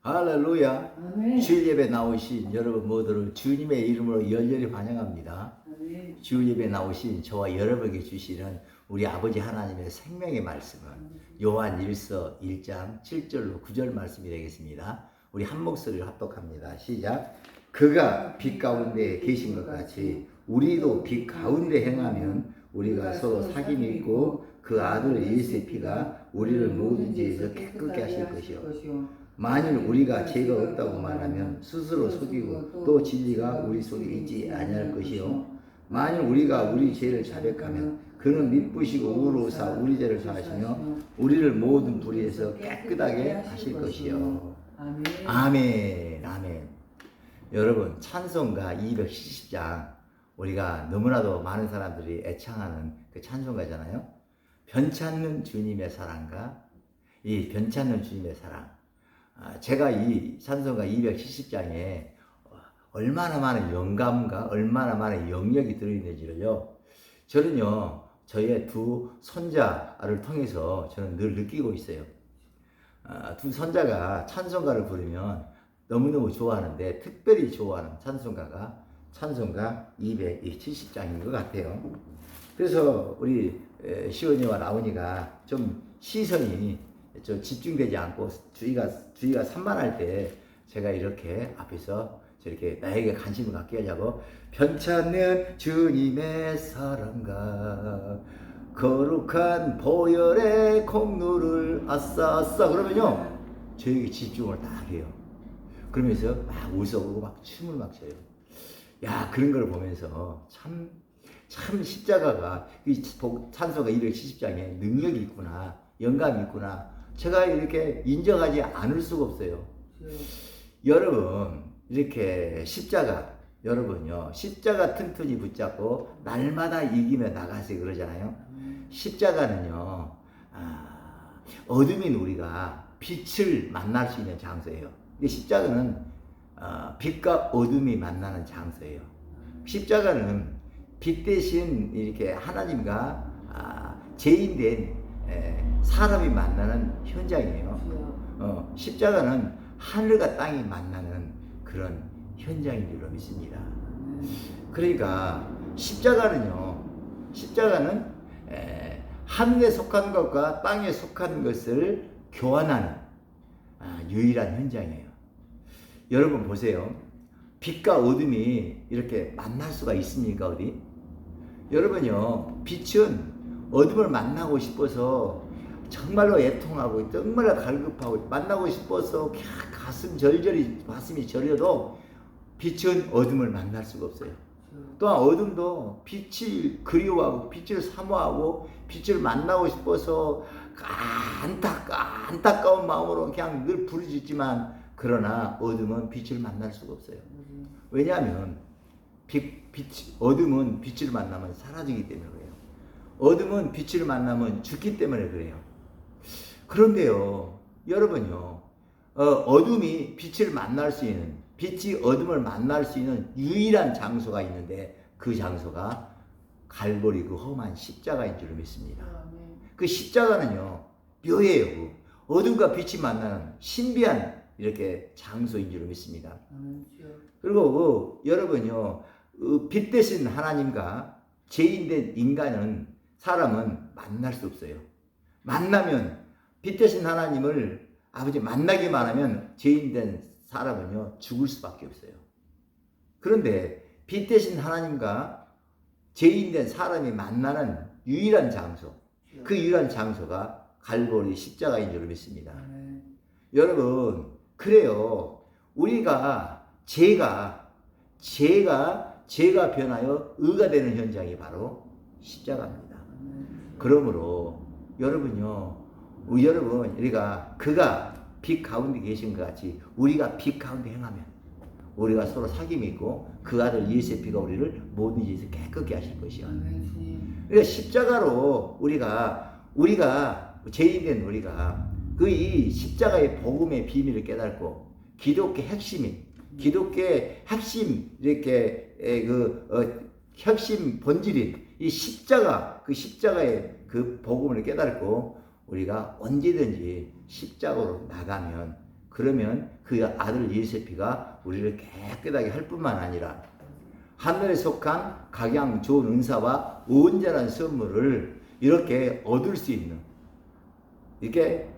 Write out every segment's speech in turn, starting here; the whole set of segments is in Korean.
할렐루야. 아멘. 주일 예배 나오신 여러분 모두를 주님의 이름으로 열렬히 환영합니다. 아멘. 주일 예배 나오신 저와 여러분에게 주시는 우리 아버지 하나님의 생명의 말씀은 요한 1서 1장 7절로 9절 말씀이 되겠습니다. 우리 한 목소리를 합독합니다. 시작. 그가 빛 가운데 계신 것 같이 우리도 빛 가운데 행하면 우리가 서로 사귐이 있고 그 아들 예수의 피가 우리를 모든 죄에서 깨끗게 하실 것이요. 만일 우리가 죄가 없다고 말하면 스스로 속이고 또 진리가 우리 속에 있지 아니할 것이요. 만일 우리가 우리 죄를 자백하면 그는 미쁘시고 우로사 우리 죄를 사하시며 우리를 모든 불의에서 깨끗하게 하실 것이요. 아멘. 아멘. 아멘. 여러분 찬송가 270장 우리가 너무나도 많은 사람들이 애창하는 그 찬송가잖아요. 변찮는 주님의 사랑과 이 변찮는 주님의 사랑. 제가 이 찬송가 270장에 얼마나 많은 영감과 얼마나 많은 영역이 들어있는지를요. 저는요, 저의 두 손자를 통해서 저는 늘 느끼고 있어요. 두 손자가 찬송가를 부르면 너무너무 좋아하는데 특별히 좋아하는 찬송가가 찬송가 270장인 것 같아요. 그래서 우리 시온이와 라온이가 좀 시선이 좀 집중되지 않고 주의가 산만할 때 제가 이렇게 앞에서 저렇게 나에게 관심을 갖게 하려고 변찮는 주님의 사랑과 거룩한 보혈의 콩루를 아싸 아싸 그러면요 저에게 집중을 딱 해요. 그러면서 막 웃어보고 막 춤을 막 춰요. 야 그런 걸 보면서 참 십자가가 이 찬송가 270장에 능력이 있구나 영감이 있구나 제가 이렇게 인정하지 않을 수가 없어요. 여러분 이렇게 십자가 여러분요 십자가 튼튼히 붙잡고 날마다 이기며 나가세요 그러잖아요. 십자가는요 어둠인 우리가 빛을 만날 수 있는 장소예요. 십자가는 빛과 어둠이 만나는 장소예요. 십자가는 빛 대신 이렇게 하나님과 죄인된 사람이 만나는 현장이에요. 십자가는 하늘과 땅이 만나는 그런 현장인 줄로 믿습니다. 그러니까 십자가는 하늘에 속한 것과 땅에 속한 것을 교환하는 유일한 현장이에요. 여러분 보세요. 빛과 어둠이 이렇게 만날 수가 있습니까 어디? 여러분요 빛은 어둠을 만나고 싶어서 정말로 애통하고 정말로 갈급하고 만나고 싶어서 가슴이 저려도 빛은 어둠을 만날 수가 없어요. 또한 어둠도 빛을 그리워하고 빛을 사모하고 빛을 만나고 싶어서 안타까운 마음으로 그냥 늘 부르짖지만 그러나 어둠은 빛을 만날 수가 없어요. 왜냐하면 어둠은 빛을 만나면 사라지기 때문에 그래요. 어둠은 빛을 만나면 죽기 때문에 그래요. 그런데요, 여러분요, 어둠이 빛을 만날 수 있는, 빛이 어둠을 만날 수 있는 유일한 장소가 있는데 그 장소가 갈보리 그 험한 십자가인 줄 믿습니다. 그 십자가는요, 묘해요. 어둠과 빛이 만나는 신비한 이렇게 장소인 줄 믿습니다. 그리고 여러분요, 빛 대신 하나님과 죄인된 사람은 만날 수 없어요. 만나면 빛 대신 하나님을 아버지 만나기만 하면 죄인된 사람은요 죽을 수밖에 없어요. 그런데 빛 대신 하나님과 죄인된 사람이 만나는 유일한 장소, 그 유일한 장소가 갈보리 십자가인 줄 믿습니다. 여러분 그래요. 우리가 죄가 변하여 의가 되는 현장이 바로 십자가입니다. 그러므로 여러분 우리가 그가 빛 가운데 계신 것 같이 우리가 빛 가운데 행하면 우리가 서로 사귐이 있고 그 아들 예수의 피가 우리를 모든 죄에서 깨끗게 하실 것이요. 그러니까 십자가로 우리가 죄인된 우리가 그 이 십자가의 복음의 비밀을 깨닫고 기독교의 핵심 이렇게 핵심 본질인 이 십자가의 그 복음을 깨닫고 우리가 언제든지 십자가로 나가면 그러면 그 아들 요세피가 우리를 깨끗하게 할 뿐만 아니라 하늘에 속한 각양 좋은 은사와 온전한 선물을 이렇게 얻을 수 있는, 이렇게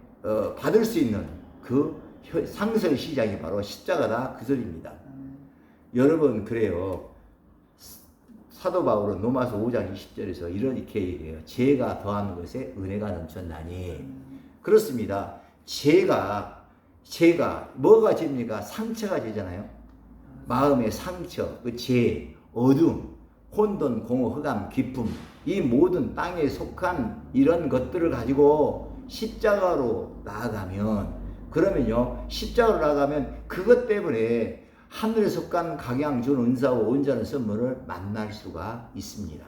받을 수 있는 그 상설 시작이 바로 십자가다 그 소리입니다. 여러분, 그래요. 사도 바울은 로마서 5장 20절에서 이렇게 얘기해요. 죄가 더한 것에 은혜가 넘쳤나니. 그렇습니다. 죄가 뭐가 죄입니까? 상처가 죄잖아요. 마음의 상처, 그 죄, 어둠, 혼돈, 공허, 흑암, 기쁨, 이 모든 땅에 속한 이런 것들을 가지고 십자가로 나아가면, 그러면요, 십자가로 나아가면 그것 때문에 하늘에 속한 각양 좋은 은사와 온전한 선물을 만날 수가 있습니다.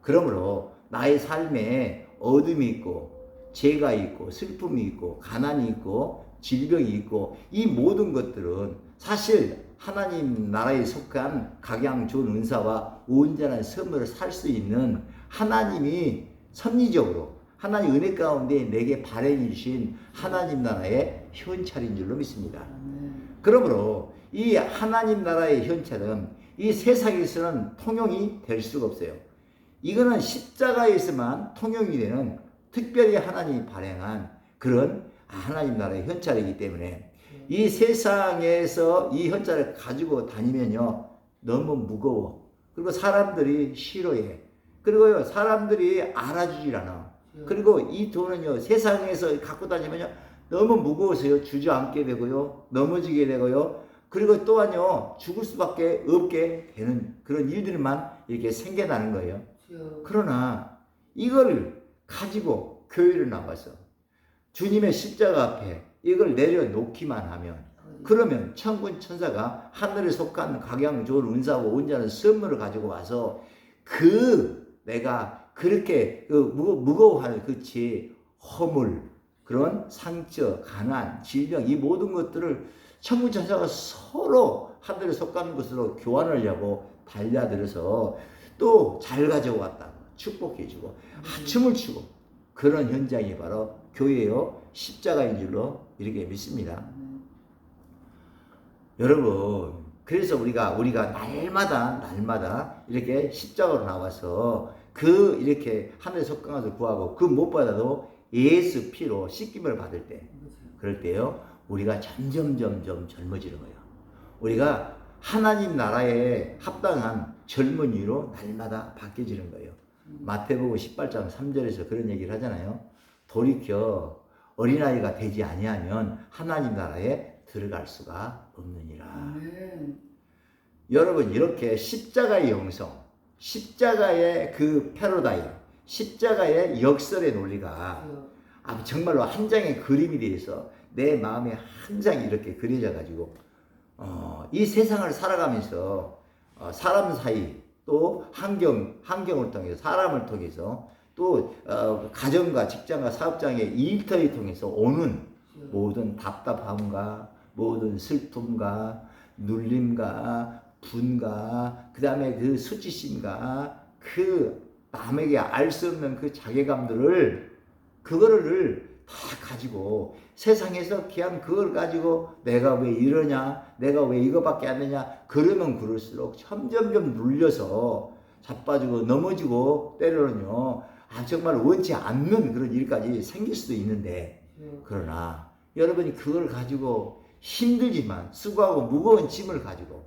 그러므로 나의 삶에 어둠이 있고 죄가 있고 슬픔이 있고 가난이 있고 질병이 있고 이 모든 것들은 사실 하나님 나라에 속한 각양 좋은 은사와 온전한 선물을 살 수 있는 하나님이 섭리적으로 하나님 은혜 가운데 내게 발행해 주신 하나님 나라의 현찰인 줄로 믿습니다. 그러므로 이 하나님 나라의 현찰은 이 세상에서는 통용이 될 수가 없어요. 이거는 십자가에서만 통용이 되는 특별히 하나님이 발행한 그런 하나님 나라의 현찰이기 때문에 이 세상에서 이 현찰을 가지고 다니면요, 너무 무거워. 그리고 사람들이 싫어해. 그리고요, 사람들이 알아주질 않아. 그리고 이 돈은요, 세상에서 갖고 다니면요, 너무 무거워서요, 주저앉게 되고요, 넘어지게 되고요, 그리고 또한요, 죽을 수밖에 없게 되는 그런 일들만 이렇게 생겨나는 거예요. 그러나 이걸 가지고 교회를 나가서 주님의 십자가 앞에 이걸 내려놓기만 하면, 그러면 천군 천사가 하늘에 속한 각양 좋은 은사와 온전한 선물을 가지고 와서 내가 그렇게 무거워할 그 죄, 허물, 그런 상처, 가난, 질병, 이 모든 것들을 천군 천사가 서로 하늘에 속한 것으로 교환하려고 달려들어서 또 잘 가져왔다고 축복해주고 춤을 추고, 그런 현장이 바로 교회요 십자가인 줄로 이렇게 믿습니다. 여러분, 그래서 우리가 날마다 이렇게 십자가로 나와서 이렇게 하늘에 속한 것을 구하고 그 못 받아도 예수 피로 씻김을 받을 때, 그럴 때요 우리가 점점 젊어지는 거예요. 우리가 하나님 나라에 합당한 젊은이로 날마다 바뀌어지는 거예요. 마태복음 18장 3절에서 그런 얘기를 하잖아요. 돌이켜 어린아이가 되지 아니하면 하나님 나라에 들어갈 수가 없느니라. 여러분, 이렇게 십자가의 영성, 십자가의 그 패러다임, 십자가의 역설의 논리가 정말로 한 장의 그림이 되어서 내 마음에 한 장이 이렇게 그려져 가지고 이 세상을 살아가면서 사람 사이, 또 환경을 통해서, 사람을 통해서, 또 가정과 직장과 사업장의 일터를 통해서 오는 모든 답답함과 모든 슬픔과 눌림과 분과 그 다음에 그 수치심과 그 남에게 알 수 없는 그 자괴감들을 그거를 다 가지고 세상에서 그냥 그걸 가지고 내가 왜 이러냐, 내가 왜 이거밖에 안 되냐, 그러면 그럴수록 점점 눌려서 자빠지고 넘어지고 때로는요 정말 원치 않는 그런 일까지 생길 수도 있는데, 그러나 여러분이 그걸 가지고 힘들지만 수고하고 무거운 짐을 가지고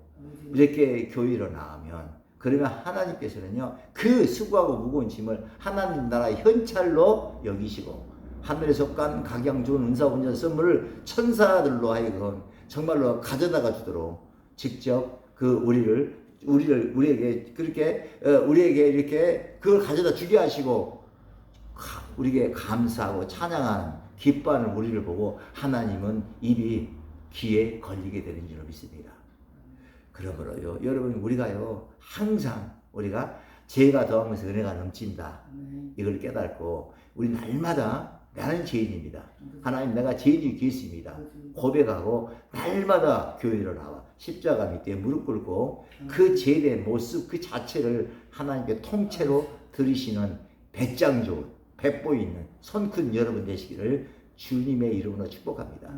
이렇게 교회로 나가면, 그러면 하나님께서는요 그 수고하고 무거운 짐을 하나님 나라의 현찰로 여기시고 하늘에 속한 각양 좋은 은사 온전한 선물을 천사들로 하여금 정말로 가져다가 주도록 직접 우리에게 그렇게 우리에게 이렇게 그걸 가져다 주게 하시고 우리에게 감사하고 찬양하는 기뻐하는 우리를 보고 하나님은 입이 귀에 걸리게 되는 줄 믿습니다. 그러므로요 여러분, 우리가요 항상 우리가 죄가 더하면서 은혜가 넘친다, 이걸 깨닫고 우리 날마다 나는 죄인입니다, 하나님 내가 죄인이 되었습니다 고백하고 날마다 교회로 나와 십자가 밑에 무릎 꿇고 그 죄된 모습 그 자체를 하나님께 통째로 들으시는 배짱 좋은, 배보 있는 손 큰 여러분 되시기를 주님의 이름으로 축복합니다.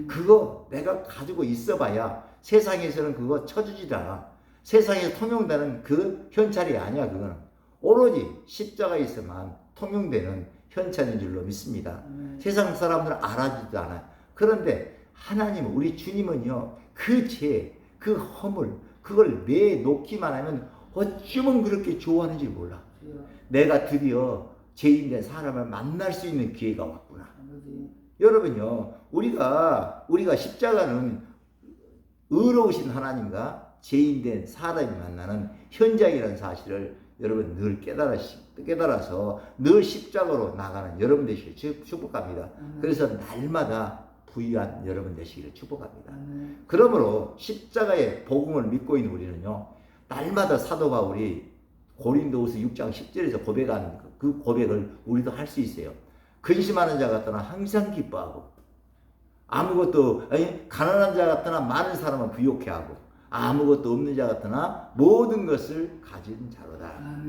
그거 내가 가지고 있어봐야 세상에서는 그거 쳐주지도 않아. 세상에서 통용되는 그 현찰이 아니야. 그거는 오로지 십자가 있어만 통용되는 현찰인 줄로 믿습니다. 세상 사람들은 알아주지도 않아요. 그런데 하나님, 우리 주님은요, 그 죄, 그 허물, 그걸 내놓기만 하면 어쩌면 그렇게 좋아하는지 몰라. 내가 드디어 죄인된 사람을 만날 수 있는 기회가 왔구나. 여러분요, 우리가 십자가는 의로우신 하나님과 죄인된 사람이 만나는 현장이라는 사실을 여러분 늘 깨달아서 늘 십자가로 나가는 여러분 되시길 축복합니다. 그래서 날마다 부유한 여러분 되시기를 축복합니다. 그러므로 십자가의 복음을 믿고 있는 우리는요, 날마다 사도 바울이 고린도후서 6장 10절에서 고백한 그 고백을 우리도 할 수 있어요. 근심하는 자 같으나 항상 기뻐하고, 가난한 자 같으나 많은 사람은 부욕해 하고, 아무것도 없는 자 같으나 모든 것을 가진 자로다.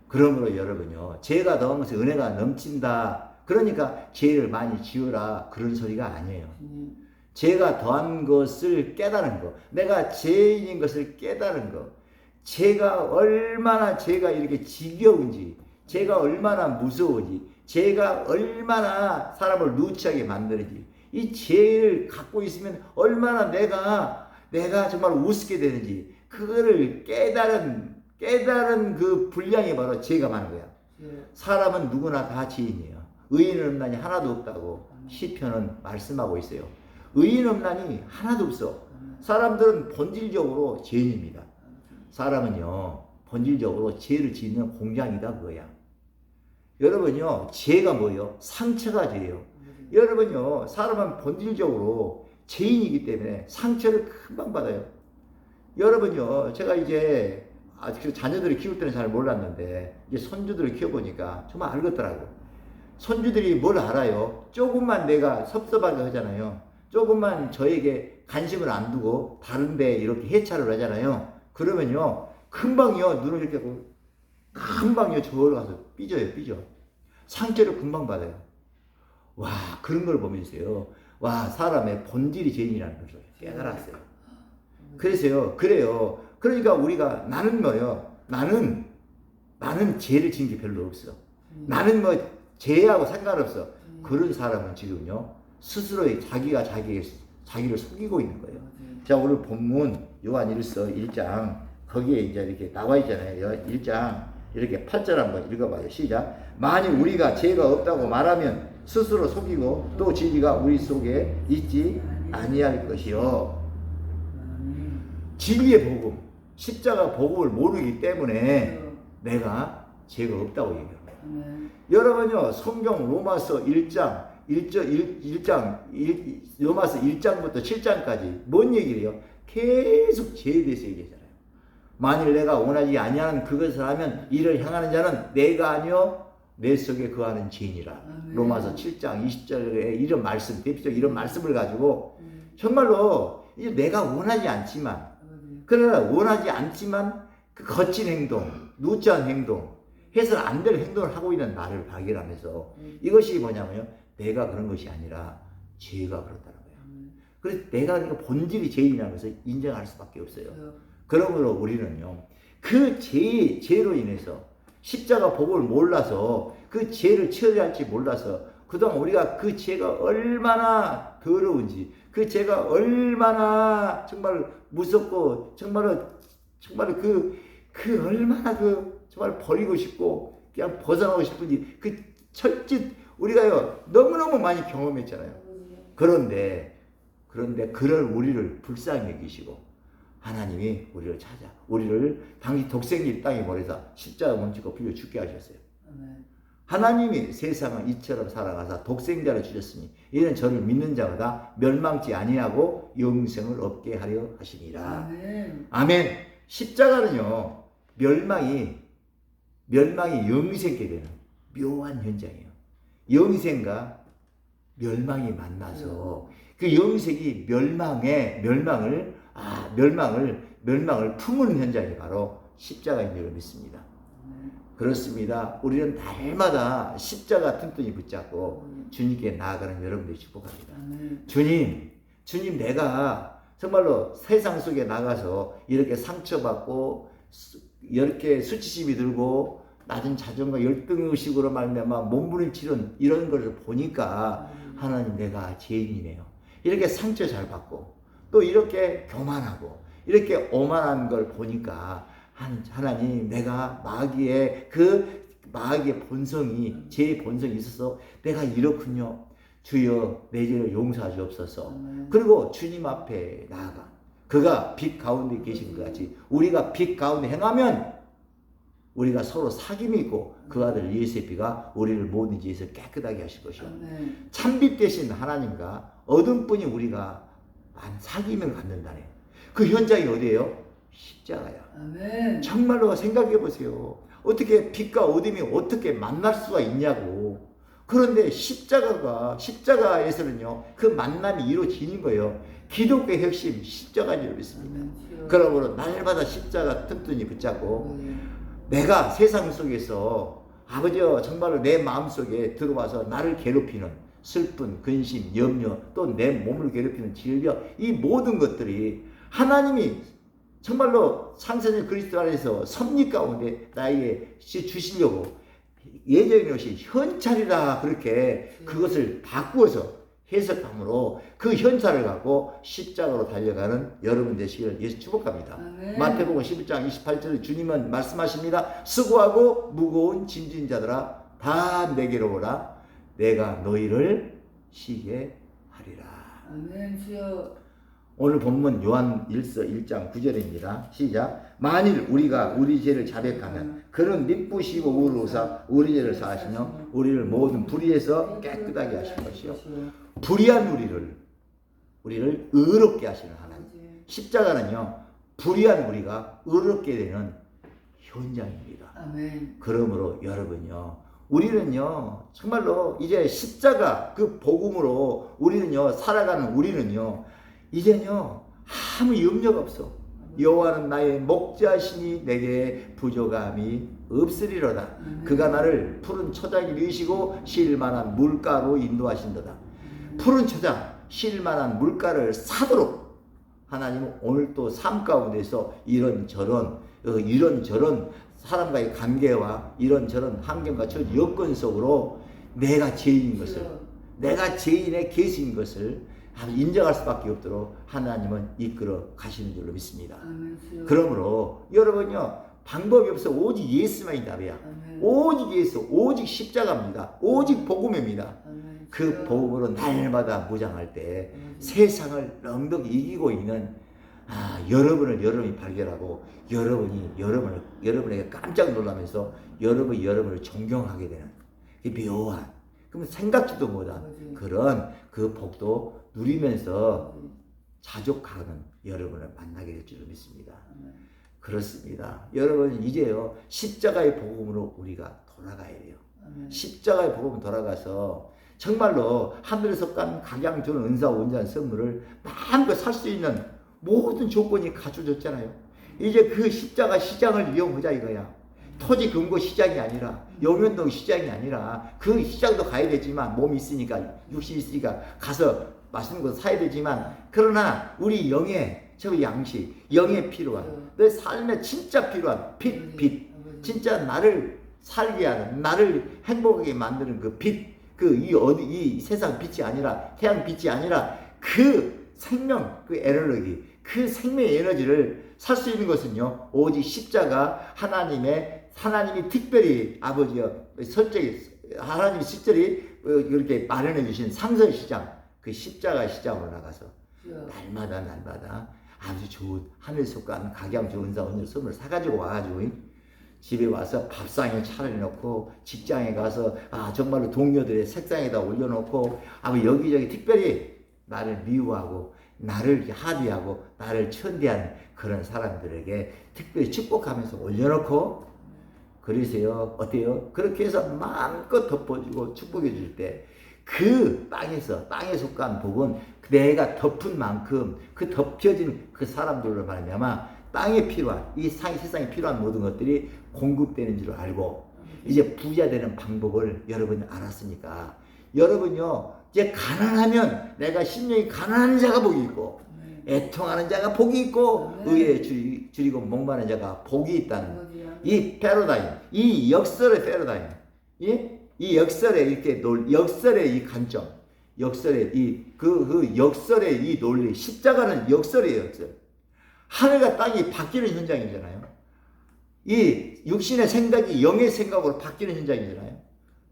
그러므로 여러분요, 죄가 더한 것에 은혜가 넘친다. 그러니까 죄를 많이 지으라, 그런 소리가 아니에요. 죄가 더한 것을 깨달은 거, 내가 죄인인 것을 깨달은 거, 죄가 이렇게 지겨운지, 죄가 얼마나 무서운지, 죄가 얼마나 사람을 누추하게 만드는지, 이 죄를 갖고 있으면 얼마나 내가 정말 우습게 되는지, 그거를 깨달은 그 분량이 바로 죄가 많은 거야. 사람은 누구나 다 죄인이에요. 의인 없나니 하나도 없다고 시편은 말씀하고 있어요. 의인 없나니 하나도 없어. 사람들은 본질적으로 죄인입니다. 사람은요, 본질적으로 죄를 짓는 공장이다, 그거야. 여러분요, 죄가 뭐예요? 상처가 죄예요. 여러분요, 사람은 본질적으로 죄인이기 때문에 상처를 금방 받아요. 여러분요, 제가 이제 아직 자녀들을 키울 때는 잘 몰랐는데 이제 손주들을 키워보니까 정말 알겠더라고. 손주들이 뭘 알아요? 조금만 내가 섭섭하게 하잖아요. 조금만 저에게 관심을 안 두고 다른데 이렇게 해차를 하잖아요. 그러면요, 금방요, 눈을 이렇게 하고 금방요, 저로 가서 삐져. 상처를 금방 받아요. 와, 그런 걸 보면서요, 와, 사람의 본질이 죄인이라는 걸 깨달았어요. 그래요. 그러니까 우리가, 나는 뭐요? 나는 죄를 지은 게 별로 없어. 나는 죄하고 상관없어. 그런 사람은 지금요, 스스로 자기가 자기를 속이고 있는 거예요. 자, 오늘 본문 요한일서 1장 거기에 이제 이렇게 나와 있잖아요. 1장 이렇게 8절 한번 읽어봐요. 시작. 만일 우리가 죄가 없다고 말하면 스스로 속이고 또 진리가 우리 속에 있지 아니할 것이요. 진리의 복음, 십자가 복음을 모르기 때문에 내가 죄가 없다고 얘기해요. 여러분요, 성경 로마서 1장부터 7장까지 뭔 얘기를 해요? 계속 죄에 대해서 얘기하잖아요. 만일 내가 원하지 아니하는 그것을 하면 이를 향하는 자는 내가 아니요 내 속에 거하는 죄인이라. 로마서 7장 20절에 이런 말씀, 대표적 이런 말씀을 가지고 정말로 이제 내가 원하지 않지만, 그러나 원하지 않지만 그 거친 행동, 누추한 행동, 해서는 안 될 행동을 하고 있는 나를 발견하면서 이것이 뭐냐면요, 내가 그런 것이 아니라 죄가 그렇다는 거예요. 그래서 내가 그러니까 본질이 죄인이라는 것을 인정할 수밖에 없어요. 그러므로 우리는요, 그 죄로 인해서 십자가 복음을 몰라서 그 죄를 처리할지 몰라서 그동안 우리가 그 죄가 얼마나 더러운지, 그 죄가 얼마나 정말 무섭고 정말 얼마나 정말 버리고 싶고 그냥 벗어나고 싶은지 그 철짓 우리가요 너무너무 많이 경험했잖아요. 그런데 그럴 우리를 불쌍히 여기시고 하나님이 우리를 당시 독생이 땅에 버려서 십자가 멈추고 빌려 죽게 하셨어요. 하나님이 세상을 이처럼 살아가사 독생자를 주셨으니 이는 저를 믿는 자마다 멸망치 아니하고 영생을 얻게 하려 하시니라. 아멘. 십자가는요, 멸망이 영생케 되는 묘한 현장이에요. 영생과 멸망이 만나서 그 영생이 멸망을 품은 현장이 바로 십자가인 줄 믿습니다. 그렇습니다. 우리는 날마다 십자가 튼튼히 붙잡고 주님께 나아가는 여러분들이 축복합니다. 주님 내가 정말로 세상 속에 나가서 이렇게 상처받고 이렇게 수치심이 들고 낮은 자존과 열등의식으로 말미암아 몸부림치는 이런 것을 보니까 하나님 내가 죄인이네요. 이렇게 상처 잘 받고 또 이렇게 교만하고 이렇게 오만한 걸 보니까 하나님 내가 마귀의 본성이 제 본성이 있어서 내가 이렇군요. 주여 내 죄를 용서하 주옵소서. 그리고 주님 앞에 나아가 그가 빛 가운데 계신 것 같이 우리가 빛 가운데 행하면 우리가 서로 사귐이 있고 그 아들 예수의 피가 우리를 모든 죄에서 깨끗하게 하실 것이요. 참빛 되신 하나님과 어둠뿐이 우리가 사귐을 갖는다네. 그 현장이 어디예요? 십자가야. 아멘. 정말로 생각해 보세요. 어떻게 빛과 어둠이 어떻게 만날 수가 있냐고. 그런데 십자가에서는요 그 만남이 이루어지는 거예요. 기독교의 핵심 십자가인 줄 믿습니다. 그러므로 날마다 십자가 튼튼히 붙잡고 내가 세상 속에서 아버지여 정말로 내 마음속에 들어와서 나를 괴롭히는 슬픈 근심 염려 또 내 몸을 괴롭히는 질병 이 모든 것들이 하나님이 정말로 창세전 그리스도 안에서 섭리 가운데 나에게 주시려고 예정이 없이 현찰이라 그렇게 그것을 바꾸어서 해석함으로 그 현찰을 갖고 십자가로 달려가는 여러분 되시기를 예수 축복합니다. 마태복음 11장 28절에 주님은 말씀하십니다. 수고하고 무거운 짐진 자들아 다 내게로 오라 내가 너희를 쉬게 하리라. 아멘. 주여. 오늘 본문 요한 1장 9절입니다. 시작. 만일 우리가 우리 죄를 자백하면 그는 미쁘시고 우로사 우리 죄를 사하시며 우리를 모든 불의에서 깨끗하게 하실 것이요. 불의한 우리를 의롭게 하시는 하나님. 십자가는요 불의한 우리가 의롭게 되는 현장입니다. 아멘. 그러므로 여러분요 우리는요 정말로 이제 십자가 그 복음으로 우리는요 살아가는 우리는요 이제는요 아무 염려가 없어. 여호와는 나의 목자시니 내게 부족함이 없으리로다. 그가 나를 푸른 초장에 누이시고 쉴만한 물가로 인도하신도다. 푸른 초장 쉴만한 물가를 사도록 하나님은 오늘 또 삶 가운데서 이런저런 사람과의 관계와 이런저런 환경과 저 여건 속으로 내가 죄인인 것을 내가 죄인의 계수인 것을 인정할 수밖에 없도록 하나님은 이끌어 가시는 줄로 믿습니다. 그러므로 여러분요 방법이 없어 오직 예수만이 답이야. 오직 예수 오직 십자가입니다. 오직 복음입니다. 그 복음으로 날마다 무장할 때 세상을 넉넉히 이기고 있는 여러분이 발견하고 여러분에게 깜짝 놀라면서 여러분을 존경하게 되는 묘한 그러면 생각지도 못한 그런 그 복도 누리면서 자족하는 여러분을 만나게 될 줄 믿습니다. 그렇습니다. 여러분 이제요 십자가의 복음으로 우리가 돌아가야 돼요. 십자가의 복음 돌아가서 정말로 하늘에서 깐 각양 주는 은사와 온전한 선물을 마음껏 살 수 있는 모든 조건이 갖춰졌잖아요. 이제 그 십자가 시장을 이용하자 이거야. 토지 금고 시장이 아니라 용현동 시장이 아니라 그 시장도 가야 되지만 몸이 있으니까 육신이 있으니까 가서 맛있는 거 사야 되지만 그러나 우리 영의 저 양식 영의 필요한 내 삶에 진짜 필요한 빛 진짜 나를 살게 하는 나를 행복하게 만드는 그 빛 이 세상 빛이 아니라 태양 빛이 아니라 그 생명 그 에너지 그 생명의 에너지를 살 수 있는 것은요 오직 십자가 하나님이 특별히 아버지여 설정이 하나님이 실제로 그렇게 마련해 주신 상설 시장 그 십자가 시장으로 나가서 날마다 아주 좋은 하늘 속간 각양 좋은 은사 온열 선물 사가지고 와가지고 집에 와서 밥상에 차려놓고 직장에 가서 정말로 동료들의 책상에다 올려놓고 여기저기 특별히 나를 미워하고 나를 하대하고 나를 천대하는 그런 사람들에게 특별히 축복하면서 올려놓고 그러세요. 어때요? 그렇게 해서 마음껏 덮어주고 축복해 줄 때 그 땅에 속한 복은 내가 덮은 만큼 그 덮여진 그 사람들로 말미암아 땅에 필요한 이 세상에 필요한 모든 것들이 공급되는 줄 알고 이제 부자 되는 방법을 여러분이 알았으니까 여러분요 이제 가난하면 내가 심령이 가난한 자가 복이 있고 애통하는 자가 복이 있고 의에 줄이고 목마른 자가 복이 있다는 이 패러다임, 이 역설의 패러다임, 이 역설의 이렇게 역설의 이 관점, 역설의 그 역설의 이 논리, 십자가는 역설이에요, 역설. 하늘과 땅이 바뀌는 현장이잖아요. 이 육신의 생각이 영의 생각으로 바뀌는 현장이잖아요.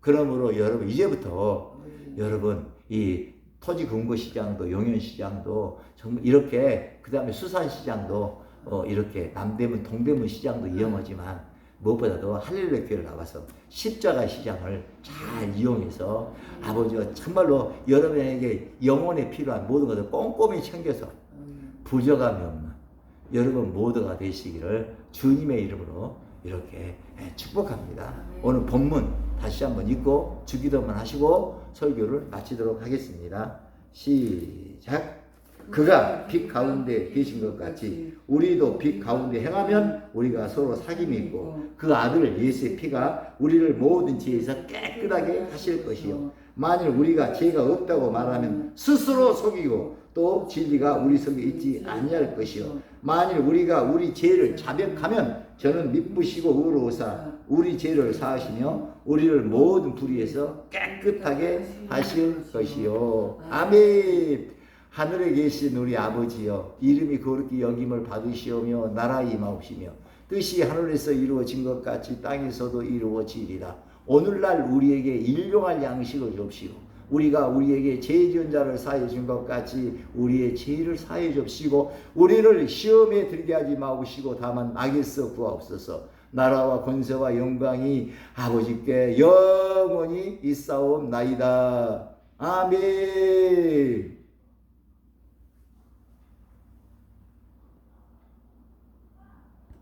그러므로 여러분 이제부터 여러분 이 토지 금고 시장도 용현 시장도 정말 이렇게 그 다음에 수산 시장도 이렇게 남대문 동대문 시장도 위험하지만 무엇보다도 할렐루야 교회를 나와서 십자가 시장을 잘 이용해서 아버지가 정말로 여러분에게 영혼에 필요한 모든 것을 꼼꼼히 챙겨서 부족함이 없는 여러분 모두가 되시기를 주님의 이름으로 이렇게 축복합니다. 오늘 본문 다시 한번 읽고 주기도만 하시고 설교를 마치도록 하겠습니다. 시작. 그가 빛 가운데 계신 것 같이 우리도 빛 가운데 행하면 우리가 서로 사귐이 있고 그 아들 예수의 피가 우리를 모든 죄에서 깨끗하게 하실 것이요 만일 우리가 죄가 없다고 말하면 스스로 속이고 또 진리가 우리 속에 있지 아니할 것이요 만일 우리가 우리 죄를 자백하면 저는 미쁘시고 의로우사 우리 죄를 사하시며 우리를 모든 불의에서 깨끗하게 하실 것이요 아멘. 하늘에 계신 우리 아버지여 이름이 거룩히 여김을 받으시오며 나라 임하옵시며 뜻이 하늘에서 이루어진 것 같이 땅에서도 이루어지리라. 오늘날 우리에게 일용할 양식을 줍시오. 우리가 우리에게 죄 지은 자를 사해 준 것 같이 우리의 죄를 사해 줍시고 우리를 시험에 들게 하지 마옵시고 다만 악에서 구하옵소서. 나라와 권세와 영광이 아버지께 영원히 있사옵나이다. 아멘.